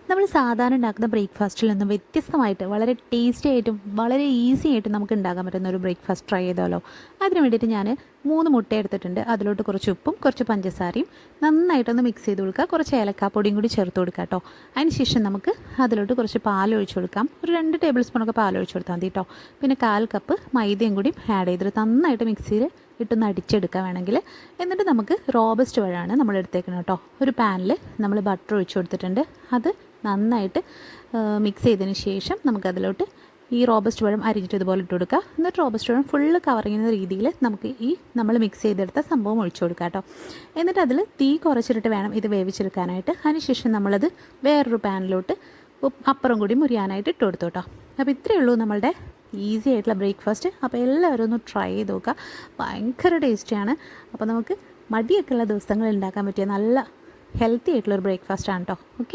നമ്മൾ സാധാരണ ഉണ്ടാക്കുന്ന ബ്രേക്ക്ഫാസ്റ്റിൽ നിന്നും വ്യത്യസ്തമായിട്ട് വളരെ ടേസ്റ്റി ആയിട്ടും വളരെ ഈസി ആയിട്ടും നമുക്ക് ഉണ്ടാക്കാൻ പറ്റുന്ന ഒരു ബ്രേക്ക്ഫാസ്റ്റ് ട്രൈ ചെയ്താലോ. അതിന് വേണ്ടിയിട്ട് ഞാൻ 3 മുട്ട എടുത്തിട്ടുണ്ട്. അതിലോട്ട് കുറച്ച് ഉപ്പും കുറച്ച് പഞ്ചസാരയും നന്നായിട്ടൊന്ന് മിക്സ് ചെയ്ത് കൊടുക്കുക. കുറച്ച് ഏലക്കാപ്പൊടിയും കൂടി ചേർത്ത് കൊടുക്കുക കേട്ടോ. അതിന് ശേഷം നമുക്ക് അതിലോട്ട് കുറച്ച് പാൽ ഒഴിച്ച് കൊടുക്കാം. ഒരു 2 ടേബിൾ സ്പൂണൊക്കെ പാൽ ഒഴിച്ച് കൊടുത്താൽ മതി കേട്ടോ. പിന്നെ 1/4 കപ്പ് മൈദയും കൂടി ആഡ് ചെയ്തിട്ട് നന്നായിട്ട് മിക്സിയിൽ ഇട്ടൊന്ന് അടിച്ചെടുക്കുക വേണമെങ്കിൽ. എന്നിട്ട് നമുക്ക് റോബസ്റ്റ് പഴമാണ് നമ്മൾ എടുത്തേക്കുന്നത് കേട്ടോ. ഒരു പാനിൽ നമ്മൾ ബട്ടർ ഒഴിച്ച് കൊടുത്തിട്ടുണ്ട്. അത് നന്നായിട്ട് മിക്സ് ചെയ്തതിന് ശേഷം നമുക്കതിലോട്ട് ഈ റോബസ്റ്റ് പഴം അരിഞ്ഞിട്ട് ഇതുപോലെ ഇട്ട് കൊടുക്കുക. എന്നിട്ട് റോബസ്റ്റ് പഴം ഫുള്ള് കവർ ചെയ്യുന്ന രീതിയിൽ നമുക്ക് ഈ നമ്മൾ മിക്സ് ചെയ്തെടുത്ത സംഭവം ഒഴിച്ചു കൊടുക്കുക കേട്ടോ. എന്നിട്ട് അതിൽ തീ കുറച്ചിട്ട് വേണം ഇത് വേവിച്ചെടുക്കാനായിട്ട്. അതിനുശേഷം നമ്മളത് വേറൊരു പാനിലോട്ട് അപ്പുറം കൂടി മുരിയാനായിട്ട് ഇട്ട് കൊടുത്തു കേട്ടോ. അപ്പോൾ ഇത്രയേ ഉള്ളൂ നമ്മളുടെ ഈസി ആയിട്ടുള്ള ബ്രേക്ക്ഫാസ്റ്റ്. അപ്പോൾ എല്ലാവരും ഒന്ന് ട്രൈ ചെയ്ത് നോക്കുക. ഭയങ്കര ടേസ്റ്റിയാണ്. അപ്പോൾ നമുക്ക് മടിയൊക്കെ ഉള്ള ദിവസങ്ങളിൽ ഉണ്ടാക്കാൻ പറ്റിയ നല്ല ഹെൽത്തി ആയിട്ടുള്ളൊരു ബ്രേക്ക്ഫാസ്റ്റാണ് കേട്ടോ. ഓക്കെ.